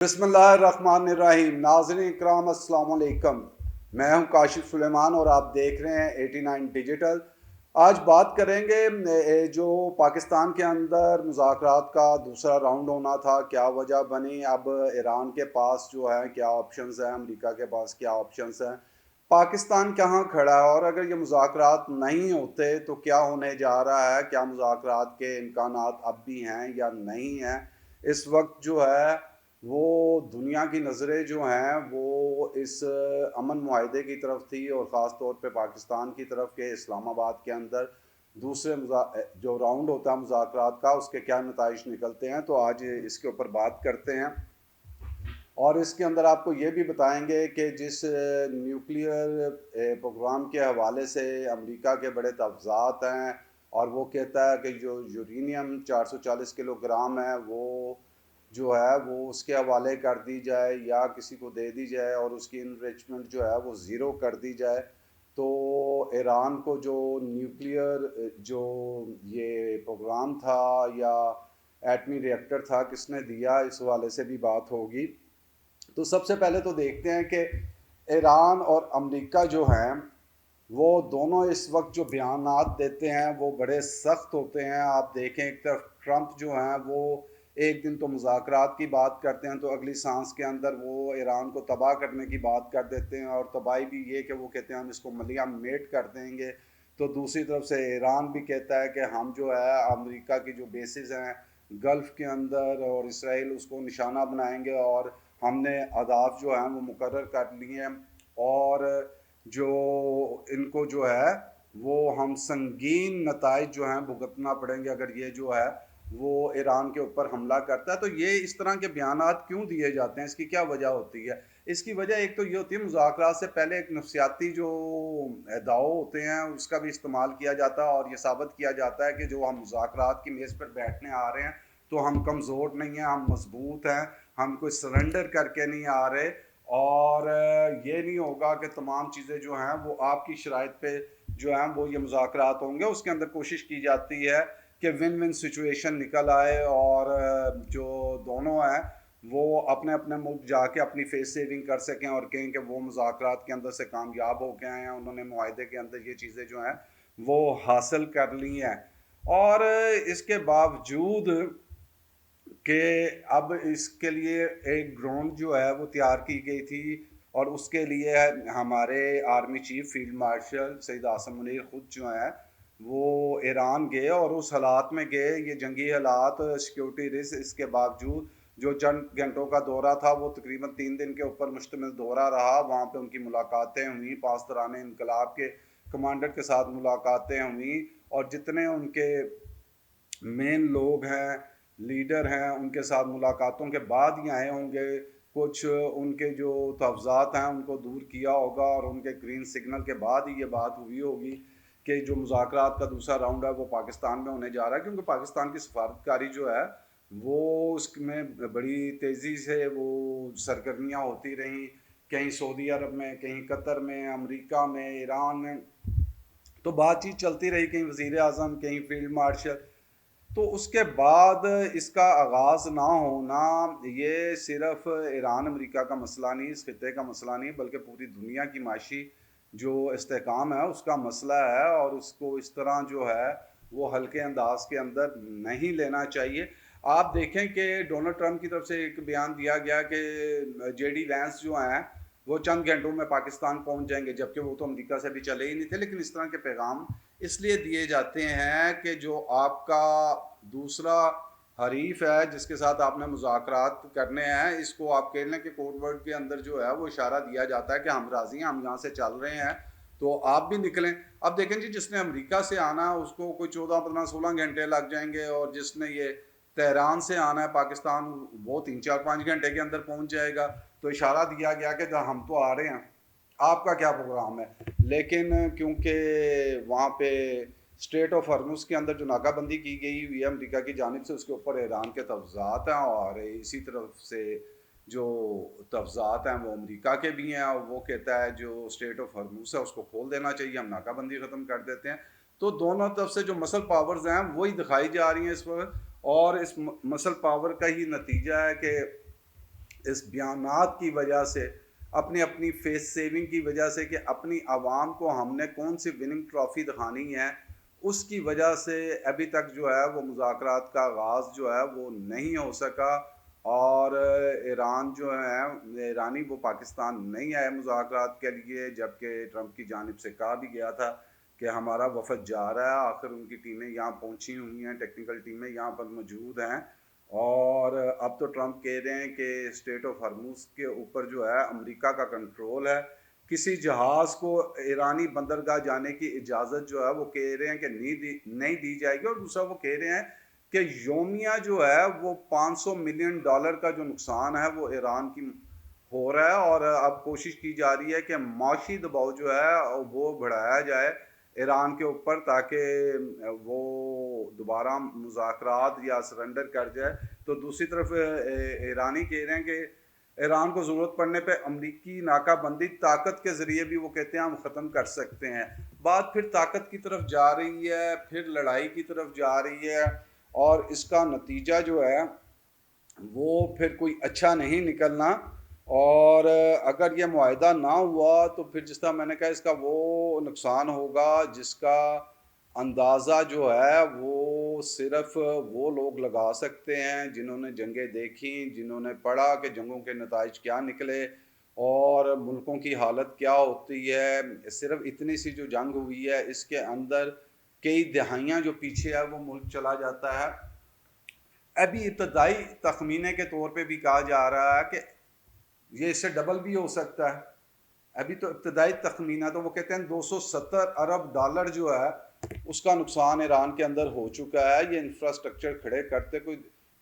बिस्मिल्लाहिर्रहमानिर्रहीम। नाज़रीन इकराम अस्सलाम वालेकुम। मैं हूं काशिफ सुलेमान और आप देख रहे हैं 89 डिजिटल। आज बात करेंगे जो पाकिस्तान के अंदर मुज़ाकरात का दूसरा राउंड होना था, क्या वजह बनी। अब ईरान के पास जो है क्या ऑप्शंस हैं, अमेरिका के पास क्या ऑप्शंस हैं, पाकिस्तान कहाँ खड़ा है और अगर ये मुज़ाकरात नहीं होते तो क्या होने जा रहा है, क्या मुज़ाकरात के इम्कानात अब भी हैं या नहीं हैं। इस वक्त जो है वो दुनिया की नज़रें जो हैं वो इस अमन मुआहदे की तरफ थी और ख़ास तौर पे पाकिस्तान की तरफ के इस्लामाबाद के अंदर दूसरे जो राउंड होता है मुज़ाकरात का उसके क्या नताइज निकलते हैं। तो आज इसके ऊपर बात करते हैं और इसके अंदर आपको ये भी बताएंगे कि जिस न्यूक्लियर प्रोग्राम के हवाले से अमेरिका के बड़े तफजात हैं और वो कहता है कि जो यूरेनियम 440 किलोग्राम है वो जो है वो उसके हवाले कर दी जाए या किसी को दे दी जाए और उसकी इनरिचमेंट जो है वो ज़ीरो कर दी जाए। तो ईरान को जो न्यूक्लियर जो ये प्रोग्राम था या एटमी रिएक्टर था किसने दिया, इस हवाले से भी बात होगी। तो सबसे पहले तो देखते हैं कि ईरान और अमेरिका जो हैं वो दोनों इस वक्त जो बयानात देते हैं वो बड़े सख्त होते हैं। आप देखें एक तरफ ट्रंप जो हैं वो एक दिन तो मुज़ाकरात की बात करते हैं तो अगली सांस के अंदर वो ईरान को तबाह करने की बात कर देते हैं और तबाही भी ये कि वो कहते हैं हम इसको मलिया मेट कर देंगे। तो दूसरी तरफ से ईरान भी कहता है कि हम जो है अमेरिका की जो बेसिस हैं गल्फ़ के अंदर और इसराइल उसको निशाना बनाएंगे और हमने अहदाफ जो हैं वो मुकर्रर कर लिए हैं और जो इनको जो है वो हम संगीन नताइज जो हैं भुगतना पड़ेंगे अगर ये जो है वो ईरान के ऊपर हमला करता है। तो ये इस तरह के बयानात क्यों दिए जाते हैं, इसकी क्या वजह होती है। इसकी वजह एक तो ये होती है मुज़ाकरात से पहले एक नफ्सियाती जो दाव होते हैं उसका भी इस्तेमाल किया जाता है और ये साबित किया जाता है कि जो हम मुज़ाकरात की मेज़ पर बैठने आ रहे हैं तो हम कमज़ोर नहीं हैं, हम मजबूत हैं, हम कोई सरेंडर करके नहीं आ रहे और ये नहीं होगा कि तमाम चीज़ें जो हैं वो आपकी शराइत पे जो हैं वो ये मुज़ाकरात होंगे। उसके अंदर कोशिश की जाती है कि विन विन सिचुएशन निकल आए और जो दोनों हैं वो अपने अपने मुल्क जाके अपनी फेस सेविंग कर सकें और कहें कि वो मुज़ाकरात के अंदर से कामयाब हो के आए हैं, उन्होंने मुआहदे के अंदर ये चीज़ें जो हैं वो हासिल कर ली हैं। और इसके बावजूद कि अब इसके लिए एक ग्राउंड जो है वो तैयार की गई थी और उसके लिए हमारे army chief field marshal Syed Asim Munir खुद जो हैं वो ईरान गए और उस हालात में गए, ये जंगी हालात सिक्योरिटी रिस्क, इसके बावजूद जो चंद घंटों का दौरा था वो तकरीबन 3 दिन के ऊपर मुश्तमिल दौरा रहा। वहाँ पे उनकी मुलाकातें हुई, पासदारान इनकलाब के कमांडर के साथ मुलाकातें हुई और जितने उनके मेन लोग हैं, लीडर हैं, उनके साथ मुलाकातों के बाद ही आए होंगे। कुछ उनके जो तहफ़्ज़ात हैं उनको दूर किया होगा और उनके ग्रीन सिग्नल के बाद ही ये बात हुई होगी कि जो मुज़ाकरात का दूसरा राउंड है वो पाकिस्तान में होने जा रहा है। क्योंकि पाकिस्तान की सफारतकारी जो है वो उसमें बड़ी तेज़ी से वो सरगर्मियाँ होती रहीं, कहीं सऊदी अरब में, कहीं कतर में, अमेरिका में, ईरान में। तो बातचीत चलती रही, कहीं वज़ीर आज़म, कहीं फील्ड मार्शल। तो उसके बाद इसका आगाज़ ना होना ये सिर्फ ईरान अमेरिका का मसला नहीं, इस खित्ते का मसला नहीं, बल्कि पूरी दुनिया की माशी जो इस्तेहकाम है उसका मसला है और उसको इस तरह जो है वो हल्के अंदाज के अंदर नहीं लेना चाहिए। आप देखें कि डोनाल्ड ट्रंप की तरफ से एक बयान दिया गया कि जेडी वैंस जो हैं वो चंद घंटों में पाकिस्तान पहुंच जाएंगे, जबकि वो तो अमेरिका से भी चले ही नहीं थे। लेकिन इस तरह के पैगाम इसलिए दिए जाते हैं कि जो आपका दूसरा हरीफ है जिसके साथ आपने मुज़ाकरात करने हैं इसको आप कह लें कि कोड वर्ड के अंदर जो है वो इशारा दिया जाता है कि हम राज़ी हैं, हम यहाँ से चल रहे हैं, तो आप भी निकलें। अब देखें जी, जिसने अमेरिका से आना है उसको कोई 14, 15, 16 घंटे लग जाएंगे और जिसने ये तेहरान से आना है पाकिस्तान वो 3, 4, 5 घंटे के अंदर पहुंच जाएगा। तो इशारा दिया गया कि हम तो आ रहे हैं, आपका क्या प्रोग्राम है। लेकिन क्योंकि वहाँ पे स्ट्रेट ऑफ हॉर्मुज़ के अंदर जो नाकाबंदी की गई हुई है अमेरिका की जानिब से उसके ऊपर ईरान के तहफ़्ज़ात हैं और इसी तरफ से जो तहफ़्ज़ात हैं वो अमेरिका के भी हैं और वो कहता है जो स्ट्रेट ऑफ हॉर्मुज़ है उसको खोल देना चाहिए, हम नाकाबंदी ख़त्म कर देते हैं। तो दोनों तरफ से जो मसल पावर्स हैं वही दिखाई जा रही हैं इस वक्त और इस मसल पावर का ही नतीजा है कि इस बयानात की वजह से, अपनी अपनी फेस सेविंग की वजह से कि अपनी आवाम को हमने कौन सी विनिंग ट्रॉफ़ी दिखानी है, उसकी वजह से अभी तक जो है वो मुज़ाकरात का आगाज़ जो है वो नहीं हो सका। और ईरान जो है, ईरानी वो पाकिस्तान नहीं आए मुज़ाकरात के लिए, जबकि ट्रंप की जानिब से कहा भी गया था कि हमारा वफ़द जा रहा है। आखिर उनकी टीमें यहाँ पहुँची हुई हैं, टेक्निकल टीमें यहाँ पर मौजूद हैं। और अब तो ट्रंप कह रहे हैं कि स्ट्रेट ऑफ हॉर्मुज़ के ऊपर जो है अमेरिका का कंट्रोल है। किसी जहाज़ को ईरानी बंदरगाह जाने की इजाज़त जो है वो कह रहे हैं कि नहीं दी जाएगी। और दूसरा वो कह रहे हैं कि योमिया जो है वो $500 मिलियन का जो नुकसान है वो ईरान की हो रहा है। और अब कोशिश की जा रही है कि माशी दबाव जो है वो बढ़ाया जाए ईरान के ऊपर, ताकि वो दोबारा मुज़ाकरात या सरेंडर कर जाए। तो दूसरी तरफ ईरानी कह रहे हैं कि ईरान को ज़रूरत पड़ने पे अमरीकी नाकाबंदी ताकत के ज़रिए भी वो कहते हैं हम ख़त्म कर सकते हैं। बात फिर ताकत की तरफ जा रही है, फिर लड़ाई की तरफ जा रही है, और इसका नतीजा जो है वो फिर कोई अच्छा नहीं निकलना। और अगर ये मुआहिदा ना हुआ तो फिर जिस तरह मैंने कहा इसका वो नुकसान होगा जिसका अंदाज़ा जो है वो सिर्फ वो लोग लगा सकते हैं जिन्होंने जंगें देखी, जिन्होंने पढ़ा कि जंगों के नताइज क्या निकले और मुल्कों की हालत क्या होती है। सिर्फ इतनी सी जो जंग हुई है इसके अंदर कई दहाइयाँ जो पीछे है वो मुल्क चला जाता है। अभी इब्तदाई तखमीने के तौर पे भी कहा जा रहा है कि ये इससे डबल भी हो सकता है। अभी तो इब्तदाई तखमीना तो वो कहते हैं $270 अरब जो है उसका नुकसान ईरान के अंदर हो चुका है। ये इंफ्रास्ट्रक्चर खड़े करते कोई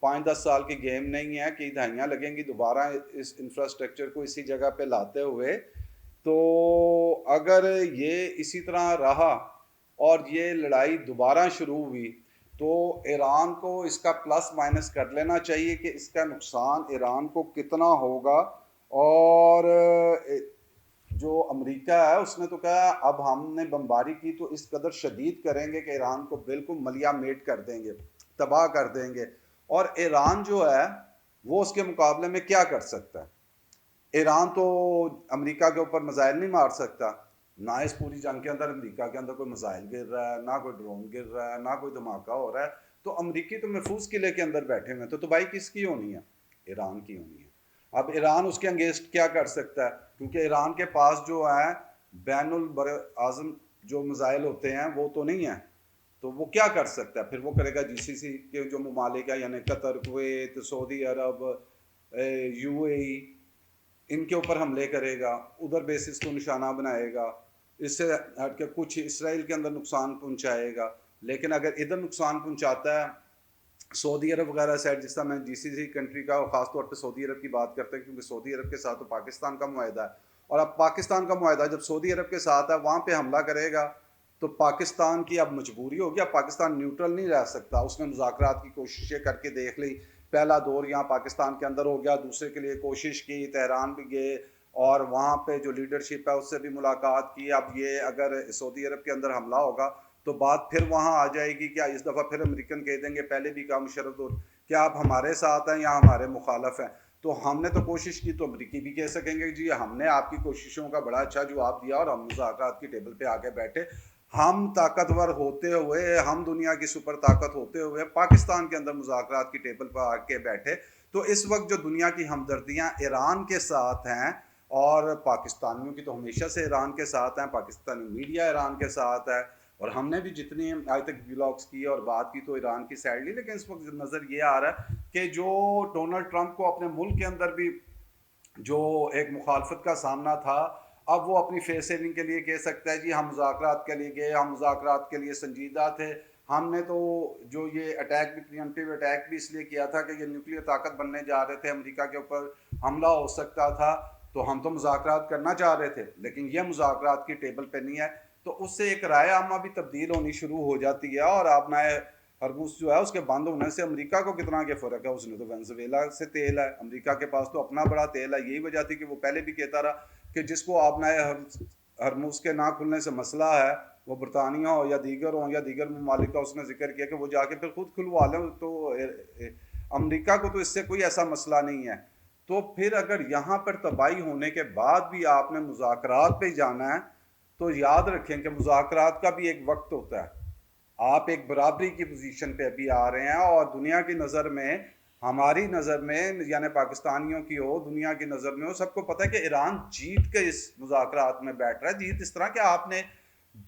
5-10 साल की गेम नहीं है कि दहाइयाँ लगेंगी दोबारा इस इंफ्रास्ट्रक्चर को इसी जगह पे लाते हुए। तो अगर ये इसी तरह रहा और ये लड़ाई दोबारा शुरू हुई तो ईरान को इसका प्लस माइनस कर लेना चाहिए कि इसका नुकसान ईरान को कितना होगा। और जो अमेरिका है उसने तो कहा अब हमने बमबारी की तो इस कदर शदीद करेंगे कि ईरान को बिल्कुल मलिया मेट कर देंगे, तबाह कर देंगे। और ईरान जो है वो उसके मुकाबले में क्या कर सकता है? ईरान तो अमेरिका के ऊपर मिसाइल नहीं मार सकता। ना इस पूरी जंग के अंदर अमेरिका के अंदर कोई मिसाइल गिर रहा है, ना कोई ड्रोन गिर रहा है, ना कोई धमाका हो रहा है। तो अमेरिकी तो महफूज किले के अंदर बैठे हुए हैं। तो तबाही किसकी होनी है? ईरान की होनी है। अब ईरान उसके अगेंस्ट क्या कर सकता है? क्योंकि ईरान के पास जो है बैनुल बर आज़म जो मिसाइल होते हैं वो तो नहीं है। तो वो क्या कर सकता है? फिर वो करेगा जीसीसी के जो ममालिक है यानी कतर, कुवैत, सऊदी अरब, यूएई, इनके ऊपर हमले करेगा, उधर बेसिस को निशाना बनाएगा। इससे हट के कुछ इसराइल के अंदर नुकसान पहुंचाएगा। लेकिन अगर इधर नुकसान पहुंचाता है सऊदी अरब वगैरह साइड, जिस तरह मैं जीसीसी कंट्री का और ख़ास तौर पे सऊदी अरब की बात करते हैं क्योंकि सऊदी अरब के साथ तो पाकिस्तान का मुआहिदा है। और अब पाकिस्तान का मुआहिदा जब सऊदी अरब के साथ है वहाँ पे हमला करेगा तो पाकिस्तान की अब मजबूरी होगी। अब पाकिस्तान न्यूट्रल नहीं रह सकता। उसने मुज़ाकरात की कोशिशें करके देख ली। पहला दौर यहाँ पाकिस्तान के अंदर हो गया, दूसरे के लिए कोशिश की, तेहरान भी गए और वहाँ पे जो लीडरशिप है उससे भी मुलाकात की। अब ये अगर सऊदी अरब के अंदर हमला होगा तो बात फिर वहाँ आ जाएगी। क्या इस दफ़ा फिर अमेरिकन कह देंगे, पहले भी कहा मुशर्रफ दौर, क्या आप हमारे साथ हैं या हमारे मुखालफ हैं? तो हमने तो कोशिश की तो अमरीकी भी कह सकेंगे जी हमने आपकी कोशिशों का बड़ा अच्छा जवाब दिया और हम मुज़ाकरात की टेबल पे आके बैठे। हम ताकतवर होते हुए, हम दुनिया की सुपर ताकत होते हुए पाकिस्तान के अंदर मुज़ाकरात की टेबल पर आके बैठे। तो इस वक्त जो दुनिया की हमदर्दियाँ ईरान के साथ हैं, और पाकिस्तानियों की तो हमेशा से ईरान के साथ हैं, पाकिस्तानी मीडिया ईरान के साथ है, और हमने भी जितनी आज तक व्लॉग्स की और बात की तो ईरान की साइड ली। लेकिन इस वक्त नज़र ये आ रहा है कि जो डोनाल्ड ट्रंप को अपने मुल्क के अंदर भी जो एक मुखालफत का सामना था, अब वो अपनी फेस सेविंग के लिए कह सकता है जी हम मुज़ाकरात के लिए गए, हम मुज़ाकरात के लिए संजीदा थे। हमने तो जो ये अटैक भी, प्रिएम्प्टिव अटैक भी इसलिए किया था कि ये न्यूक्लियर ताकत बनने जा रहे थे, अमेरिका के ऊपर हमला हो सकता था, तो हम तो मुज़ाकरात करना चाह रहे थे, लेकिन ये मुज़ाकरात की टेबल पे नहीं है। तो उससे एक राय आमा भी तब्दील होनी शुरू हो जाती है। और आप नए हरमुज जो है उसके बंद होने से अमेरिका को कितना के फ़र्क है? उसने तो वेनेजुएला से तेल है, अमेरिका के पास तो अपना बड़ा तेल है। यही वजह थी कि वो पहले भी कहता रहा कि जिसको आप नए हरमुज के ना खुलने से मसला है, वो बरतानिया हो या दीगर ममालिक का, उसने जिक्र किया कि वो जाके फिर खुद खुलवा लें। तो अमेरिका को तो इससे कोई ऐसा मसला नहीं है। तो फिर अगर यहाँ पर तबाही होने के बाद भी आपने मुज़ाकरात पे जाना है, तो याद रखें कि मुज़ाकरात का भी एक वक्त होता है। आप एक बराबरी की पोजीशन पे अभी आ रहे हैं, और दुनिया की नज़र में, हमारी नज़र में, यानी पाकिस्तानियों की हो, दुनिया की नज़र में हो, सबको पता है कि ईरान जीत के इस मुज़ाकरात में बैठ रहा है। जीत इस तरह कि आपने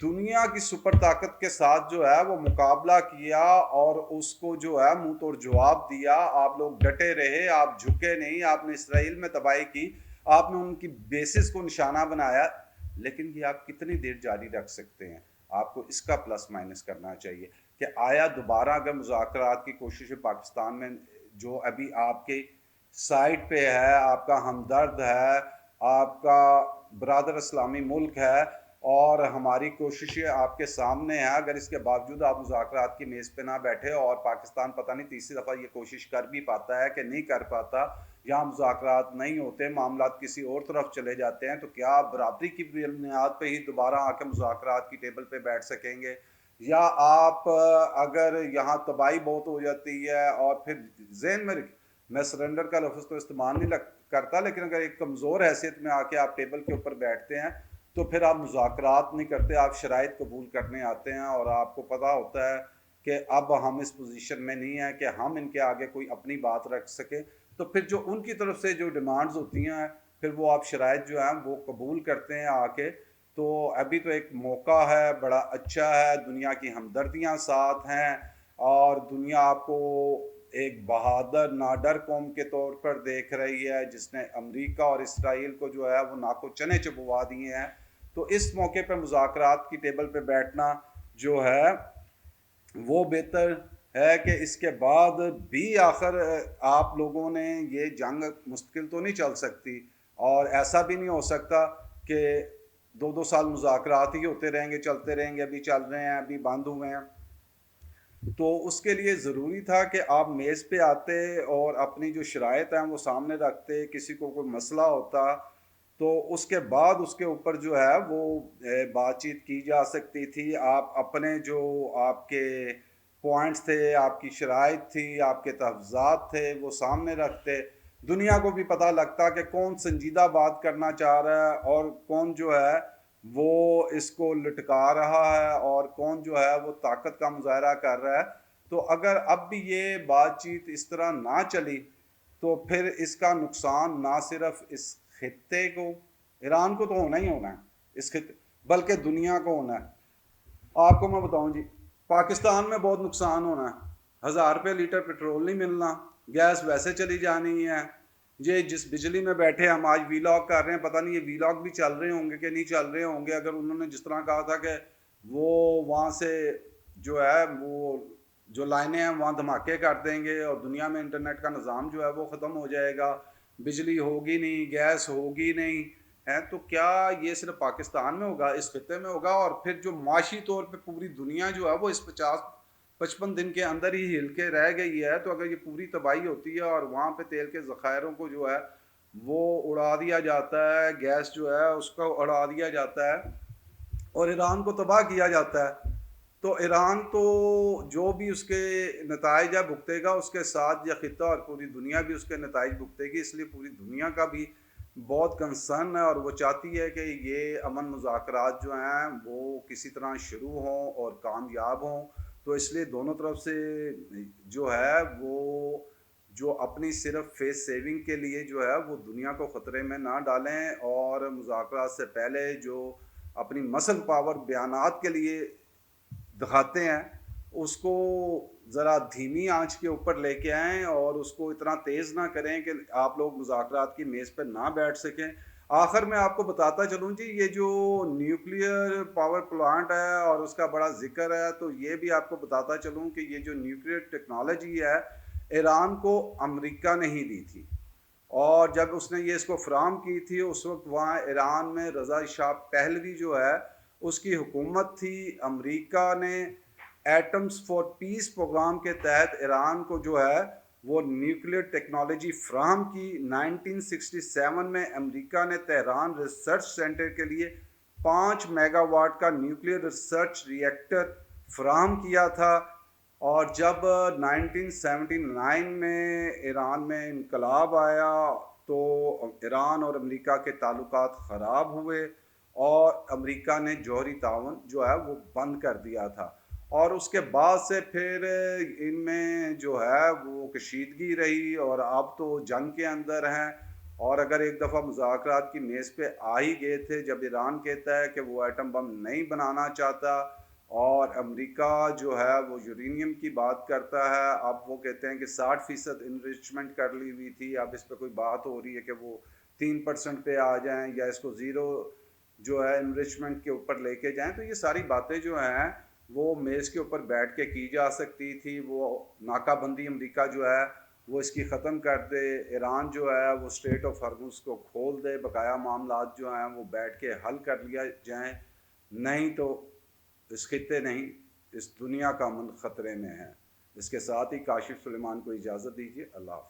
दुनिया की सुपर ताकत के साथ जो है वो मुकाबला किया और उसको जो है मुंह तोड़ जवाब दिया। आप लोग डटे रहे, आप झुके नहीं, आपने इसराइल में तबाही की, आपने उनकी बेसिस को निशाना बनाया। लेकिन ये आप कितनी देर जारी रख सकते हैं? आपको इसका प्लस माइनस करना चाहिए कि आया दोबारा अगर मुज़ाकरात की कोशिश पाकिस्तान में, जो अभी आपके साइड पे है, आपका हमदर्द है, आपका बरादर इस्लामी मुल्क है, और हमारी कोशिशें आपके सामने हैं, अगर इसके बावजूद आप मुज़ाकरात की मेज़ पे ना बैठे, और पाकिस्तान पता नहीं तीसरी दफ़ा ये कोशिश कर भी पाता है कि नहीं कर पाता, यहाँ मुज़ाकरात नहीं होते, मामला किसी और तरफ चले जाते हैं, तो क्या आप बराबरी की बुनियाद पे ही दोबारा आके मुज़ाकरात की टेबल पे बैठ सकेंगे? या आप अगर यहाँ तबाही बहुत हो जाती है, और फिर ज़हन में रखिए, मैं सरेंडर का लफ्ज़ तो इस्तेमाल नहीं करता, लेकिन अगर एक कमज़ोर हैसियत में आके आप टेबल के ऊपर बैठते हैं, तो फिर आप मुज़ाकरात नहीं करते, आप शराइत कबूल करने आते हैं, और आपको पता होता है कि अब हम इस पोजीशन में नहीं है कि हम इनके आगे कोई अपनी बात रख सके। तो फिर जो उनकी तरफ से जो डिमांड्स होती हैं, फिर वो आप शराइत जो हैं वो कबूल करते हैं आके। तो अभी तो एक मौका है, बड़ा अच्छा है, दुनिया की हमदर्दियाँ साथ हैं, और दुनिया आपको एक बहादुर नाडर कौम के तौर पर देख रही है, जिसने अमेरिका और इसराइल को जो है वो नाको चने चबवा दिए हैं। तो इस मौके पर मुज़ाकरात की टेबल पे बैठना जो है वो बेहतर है कि इसके बाद भी आखिर आप लोगों ने, ये जंग मुश्किल तो नहीं चल सकती, और ऐसा भी नहीं हो सकता कि 2-2 साल मुज़ाकरात ही होते रहेंगे, चलते रहेंगे, अभी चल रहे हैं, अभी बंद हुए हैं। तो उसके लिए ज़रूरी था कि आप मेज़ पे आते और अपनी जो शराइत हैं वो सामने रखते, किसी को कोई मसला होता तो उसके बाद उसके ऊपर जो है वो बातचीत की जा सकती थी। आप अपने जो आपके पॉइंट्स थे, आपकी शराइत थी, आपके तहफ़्ज़ात थे, वो सामने रखते। दुनिया को भी पता लगता कि कौन संजीदा बात करना चाह रहा है, और कौन जो है वो इसको लटका रहा है, और कौन जो है वो ताकत का मुज़ाहरा कर रहा है। तो अगर अब भी ये बातचीत इस तरह ना चली, तो फिर इसका नुकसान ना सिर्फ इस खित्ते को, ईरान को तो होना ही होना है, इस खित्ते बल्कि दुनिया को होना है। आपको मैं बताऊं जी, पाकिस्तान में बहुत नुकसान होना है। 1000 रुपये लीटर पेट्रोल नहीं मिलना, गैस वैसे चली जानी है। ये जिस बिजली में बैठे हम आज वीलॉग कर रहे हैं, पता नहीं ये वीलॉग भी चल रहे होंगे कि नहीं चल रहे होंगे। अगर उन्होंने जिस तरह कहा था कि वो वहाँ से जो है वो जो लाइनें हैं वहाँ धमाके कर देंगे, और दुनिया में इंटरनेट का निज़ाम जो है वो ख़त्म हो जाएगा, बिजली होगी नहीं, गैस होगी नहीं है, तो क्या ये सिर्फ पाकिस्तान में होगा, इस खत्े में होगा? और फिर जो माशी तौर पे पूरी दुनिया जो है वो इस 50-55 दिन के अंदर ही हिल के रह गई है। तो अगर ये पूरी तबाही होती है और वहाँ पे तेल के ज़खायरों को जो है वो उड़ा दिया जाता है, गैस जो है उसको उड़ा दिया जाता है, और ईरान को तबाह किया जाता है, तो ईरान तो जो भी उसके नताइज है भुगतेगा, उसके साथ या खिता और पूरी दुनिया भी उसके नताइज भुगतेगी। इसलिए पूरी दुनिया का भी बहुत कंसर्न है, और वो चाहती है कि ये अमन मुज़ाकरात जो हैं वो किसी तरह शुरू हों और कामयाब हों। तो इसलिए दोनों तरफ से जो है वो जो अपनी सिर्फ फेस सेविंग के लिए जो है वो दुनिया को ख़तरे में ना डालें, और मुज़ाकरात से पहले जो अपनी मसल पावर बयानात के लिए दिखाते हैं उसको ज़रा धीमी आंच के ऊपर लेके आएँ, और उसको इतना तेज़ ना करें कि आप लोग मुज़ाकरात की मेज़ पर ना बैठ सकें। आखिर में आपको बताता चलूँ जी, ये जो न्यूक्लियर पावर प्लांट है और उसका बड़ा ज़िक्र है, तो ये भी आपको बताता चलूँ कि ये जो न्यूक्लियर टेक्नोलॉजी है ईरान को अमेरिका ने ही दी थी, और जब उसने ये इसको फ़राहम की थी उस वक्त वहाँ ईरान में रज़ा शाह पहलवी जो है उसकी हुकूमत थी। अमेरिका ने एटम्स फॉर पीस प्रोग्राम के तहत ईरान को जो है वो न्यूक्लियर टेक्नोलॉजी फ्राहम की। 1967 में अमेरिका ने तेहरान रिसर्च सेंटर के लिए 5 मेगावाट का न्यूक्लियर रिसर्च रिएक्टर फ्राहम किया था, और जब 1979 में ईरान में इनकलाब आया तो ईरान और अमेरिका के ताल्लुकात ख़राब हुए और अमेरिका ने जौहरी ताउन जो है वो बंद कर दिया था। और उसके बाद से फिर इनमें जो है वो कशीदगी रही और अब तो जंग के अंदर हैं। और अगर एक दफ़ा मुज़ाकरात की मेज़ पे आ ही गए थे, जब ईरान कहता है कि वो एटम बम नहीं बनाना चाहता और अमेरिका जो है वो यूरेनियम की बात करता है, अब वो कहते हैं कि 60% इनरिचमेंट कर ली हुई थी, अब इस पे कोई बात हो रही है कि वो 3% पे आ जाएं या इसको ज़ीरो जो है इनरिचमेंट के ऊपर लेके जाएं। तो ये सारी बातें जो हैं वो मेज़ के ऊपर बैठ के की जा सकती थी। वो नाकाबंदी अमेरिका जो है वो इसकी ख़त्म कर दे, ईरान जो है वो स्ट्रेट ऑफ हॉर्मुज़ को खोल दे, बकाया मामलात जो हैं वो बैठ के हल कर लिया जाएं। नहीं तो इस खित्ते नहीं, इस दुनिया का अमन ख़तरे में है। इसके साथ ही काशिफ़ सुलेमान को इजाज़त दीजिए। अल्लाह हाफ़िज़।